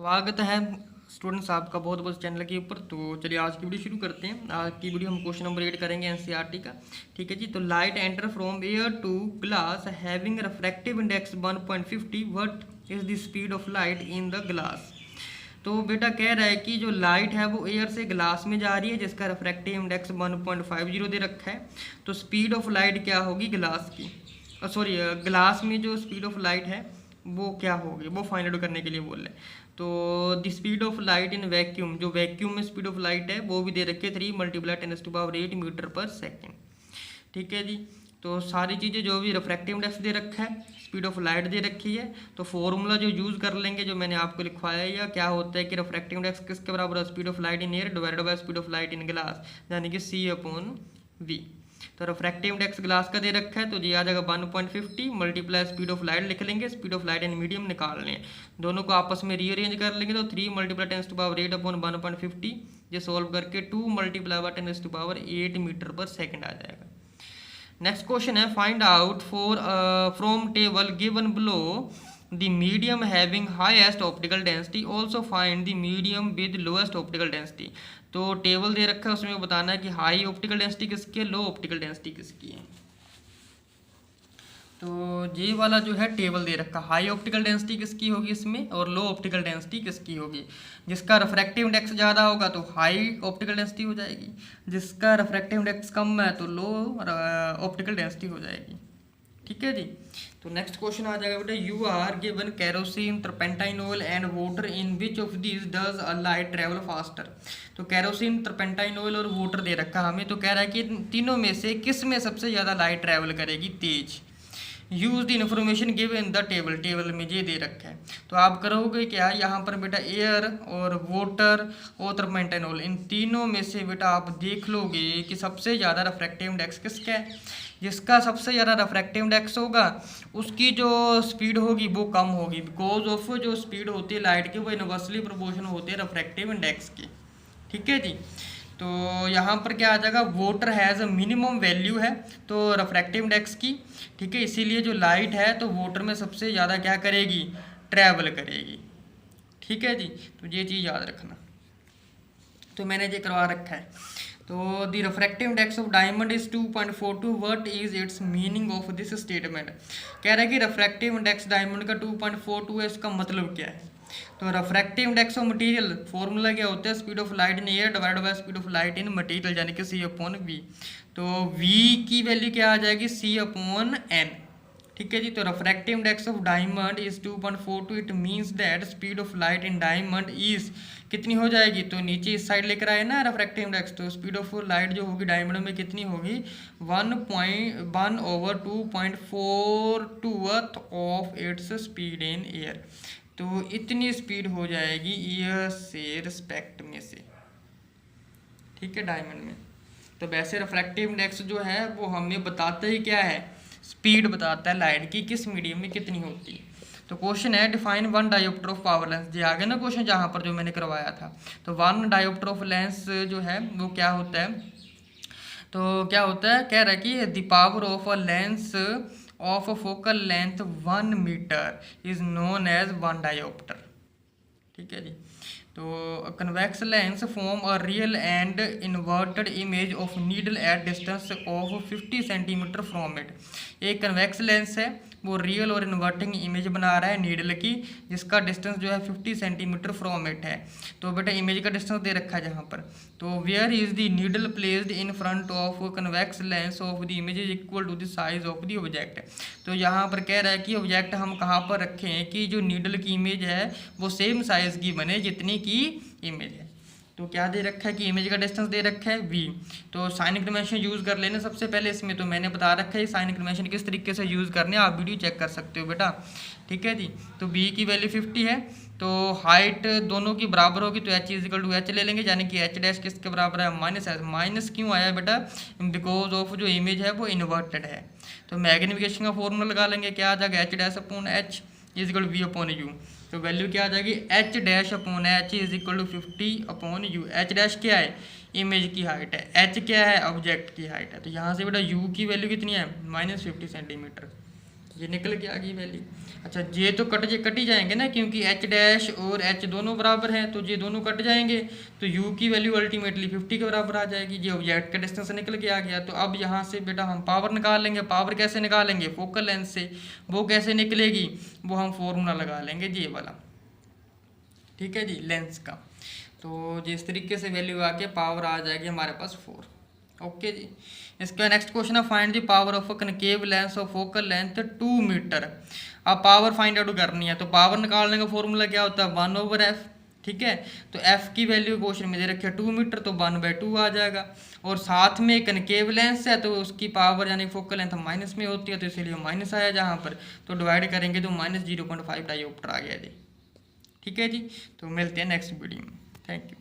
स्वागत है स्टूडेंट्स आपका बहुत बहुत चैनल के ऊपर। तो चलिए आज की वीडियो शुरू करते हैं। आज की वीडियो हम क्वेश्चन नंबर 8 करेंगे एनसीईआरटी का। ठीक है जी। तो light enter from air to glass having refractive index 1.50, what is the speed of light in the glass. तो बेटा कह रहा है कि जो लाइट है वो एयर से ग्लास में जा रही है जिसका रिफ्रैक्टिव इंडेक्स 1.50 दे रखा है। तो स्पीड ऑफ लाइट क्या होगी ग्लास की, सॉरी ग्लास में जो स्पीड ऑफ लाइट है वो क्या होगी, वो फाइंड आउट करने के लिए बोल रहे हैं। तो the speed of light in vacuum, जो वैक्यूम में स्पीड ऑफ लाइट है वो भी दे रखी है 3 × 10⁸ मीटर पर सेकेंड। ठीक है जी। तो सारी चीज़ें जो भी रिफ्रैक्टिव इंडेक्स दे रखा है, स्पीड ऑफ लाइट दे रखी है, तो फॉर्मूला जो यूज़ कर लेंगे जो मैंने आपको लिखवाया है, या क्या होता है कि रिफ्रैक्टिव इंडेक्स किसके बराबर है, speed of light in air divided by speed of light in glass, यानी कि C/V। तो रिफ्रैक्टिव इंडेक्स ग्लास का दे रखा है तो ये आ जाएगा 1.50 मल्टीप्लाई स्पीड ऑफ लाइट लिख लेंगे, speed of light and medium निकालने हैं, दोनों को आपस में रीअरेंज कर लेंगे। तो 3 × 10⁸ 150 ये सॉल्व करके 2 × 10⁸ मीटर पर सेकेंड आ जाएगा। नेक्स्ट क्वेश्चन है find out from table given below the medium having highest optical density, also find the medium with lowest optical density. तो टेबल दे रखा है उसमें बताना है कि हाई ऑप्टिकल डेंसिटी किसकी है, लो ऑप्टिकल डेंसिटी किसकी है। तो ये वाला जो है टेबल दे रखा, हाई ऑप्टिकल डेंसिटी किसकी होगी इसमें और लो ऑप्टिकल डेंसिटी किसकी होगी। जिसका रिफ्रैक्टिव इंडेक्स ज़्यादा होगा तो हाई ऑप्टिकल डेंसिटी हो जाएगी, जिसका रिफ्रैक्टिव इंडेक्स कम है तो लो ऑप्टिकल डेंसिटी हो जाएगी। ठीक है जी। तो नेक्स्ट क्वेश्चन आ जाएगा बेटा, you are given kerosene, turpentine oil and water, in which of these does a light travel faster. तो कैरोसिन, टर्पेंटाइन ऑयल और वाटर दे रखा हमें, तो कह रहा है कि तीनों में से किस में सबसे ज़्यादा लाइट ट्रैवल करेगी तेज। Use the information give in the table, table में ये दे रखा है। तो आप करोगे क्या, यहाँ पर बेटा एयर और वाटर और टर्पेंटाइन ऑयल, इन तीनों में से बेटा आप देख लोगे कि सबसे ज़्यादा रिफ्रैक्टिव इंडेक्स किसका है। जिसका सबसे ज़्यादा रिफ्रैक्टिव इंडेक्स होगा उसकी जो स्पीड होगी वो कम होगी, बिकॉज ऑफ जो स्पीड होती है लाइट की वो इनवर्सली प्रोपोर्शनल होती है रिफ्रैक्टिव इंडेक्स की। ठीक है जी। तो यहाँ पर क्या आ जाएगा, water has a minimum value है तो रिफ्रैक्टिव इंडेक्स की। ठीक है, इसीलिए जो लाइट है तो वाटर में सबसे ज़्यादा क्या करेगी, ट्रैवल करेगी। ठीक है जी। तो ये चीज़ याद रखना, तो मैंने ये करवा रखा है। तो the refractive index of diamond is 2.42, what is it's meaning of this statement. कह रहा है कि रिफ्रैक्टिव इंडेक्स डायमंड का 2.42 है, इसका मतलब क्या है। तो refractive index of material formula क्या होता है, speed of light in air divided by speed of light in material, यानी कि C/V। तो V की वैल्यू क्या आ जाएगी, C/N। ठीक है जी। तो refractive index of diamond is 2.42, it means that speed of light in diamond is कितनी हो जाएगी, तो नीचे इस साइड लेकर आए ना रिफ्रैक्टिव इंडेक्स, तो स्पीड ऑफ लाइट जो होगी डायमंड में कितनी होगी, 1/242 of its speed in air. तो इतनी स्पीड हो जाएगी ईयर से रिस्पेक्ट में से। ठीक है, डायमंड में। तो वैसे रिफ्रैक्टिव इंडेक्स जो है वो हमें बताता ही क्या है, स्पीड बताता है लाइट की किस मीडियम में कितनी होती है। तो क्वेश्चन है define one dioptre of power lens, ये आ गया ना क्वेश्चन जहाँ पर जो मैंने करवाया था। तो वन डायोप्टर ऑफ लेंस जो है वो क्या होता है, तो क्या होता है, कह रहा है कि the power of a lens of a focal length 1 metre is known as one dioptre. ठीक है जी। तो convex lens form a real and inverted image of needle at distance of 50 centimetre from it. एक convex lens है वो real और inverting image बना रहा है नीडल की, जिसका डिस्टेंस जो है 50 सेंटीमीटर फ्रॉम इट है। तो बेटा इमेज का डिस्टेंस दे रखा है जहाँ पर, तो where is the needle placed in front of convex lens of the image is equal to the size of the object. तो यहाँ पर कह रहा है कि ऑब्जेक्ट हम कहाँ पर रखें कि जो नीडल की इमेज है वो सेम साइज की बने जितनी की इमेज है। तो क्या दे रखा है कि इमेज का डिस्टेंस दे रखा है V। तो साइन कन्वेंशन यूज़ कर लेना सबसे पहले इसमें, तो मैंने बता रखा है साइन कन्वेंशन किस तरीके से यूज़ करने, आप वीडियो चेक कर सकते हो बेटा। ठीक है जी। तो V की वैल्यू 50 है, तो हाइट दोनों की बराबर होगी तो H = H ले लेंगे, यानी कि H' किसके बराबर है, -H। माइनस क्यों आया बेटा, बिकॉज ऑफ जो इमेज है वो इन्वर्टेड है। तो मैग्निफिकेशन का फॉर्मूला लगा लेंगे, क्या आ जाएगा, H'/H = V/U। तो वैल्यू क्या आ जाएगी, H'/H = 50/U। H' क्या है, इमेज की हाइट है, H क्या है, ऑब्जेक्ट की हाइट है। तो यहाँ से बेटा U की वैल्यू कितनी है, -50 सेंटीमीटर। ये निकल के आ गई वैल्यू। अच्छा ये तो कटी जाएंगे ना, क्योंकि एच डैश और एच दोनों बराबर हैं, तो ये दोनों कट जाएंगे, तो यू की वैल्यू अल्टीमेटली 50 के बराबर आ जाएगी। ये ऑब्जेक्ट का डिस्टेंस निकल के आ गया। तो अब यहाँ से बेटा हम पावर निकाल लेंगे। पावर कैसे निकालेंगे? फोकल लेंथ से। वो कैसे निकलेगी? वो हम फॉर्मूला लगा लेंगे ये वाला, ठीक है जी, लेंस का। तो जिस तरीके से वैल्यू आके पावर आ जाएगी हमारे पास 4। ओके जी। इसका नेक्स्ट क्वेश्चन है find the power of a concave lens of focal length 2 metre. अब पावर फाइंड आउट करनी है, तो पावर निकालने का फॉर्मूला क्या होता है? 1/f, ठीक है। तो f की वैल्यू क्वेश्चन में दे रखी है 2 मीटर, तो 1/2 आ जाएगा। और साथ में कनकेव लेंस है, तो उसकी पावर यानी फोकल लेंथ माइनस में होती है, तो इसीलिए माइनस आया जहाँ पर। तो डिवाइड करेंगे तो -0.5 डायोप्टर आ गया जी, ठीक है जी। तो मिलते हैं नेक्स्ट वीडियो में। Thank you.